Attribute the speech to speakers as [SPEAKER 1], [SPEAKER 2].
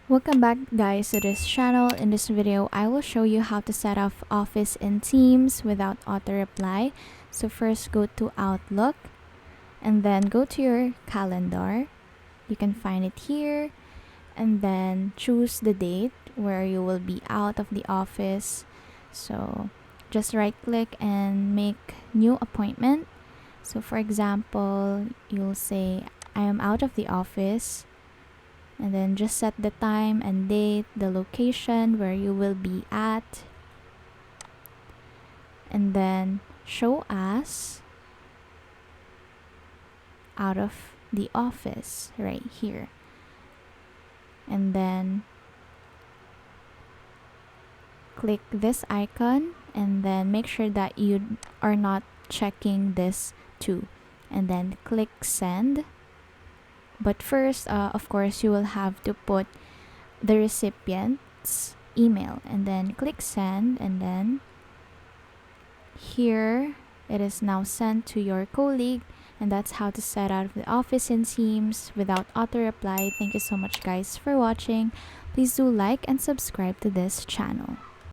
[SPEAKER 1] Welcome back guys to this channel. In this video, I will show you how to set up Office in Teams without auto reply. So first go to Outlook and then go to your calendar. You can find it here and then choose the date where you will be out of the office. So just right click and make new appointment. So for example, you'll say I am out of the office, and then just set the time and date, the location where you will be at, and then show as out of the office right here, and then click this icon and then make sure that you are not checking this too, and then click send. But first, of course, you will have to put the recipient's email and then click send, and then here it is now sent to your colleague. And that's how to set out the Office in Teams without auto reply. Thank you so much guys for watching. Please do like and subscribe to this channel.